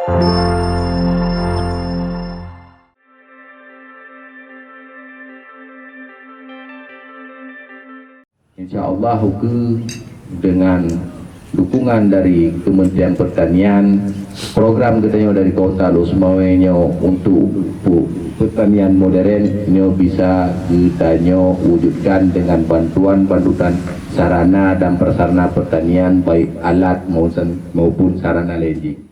InsyaAllah dengan dukungan dari Kementerian Pertanian, program katanya dari Kota Lhokseumawe untuk pertanian modern ini bisa kita wujudkan dengan bantuan sarana dan prasarana pertanian baik alat maupun sarana lainnya.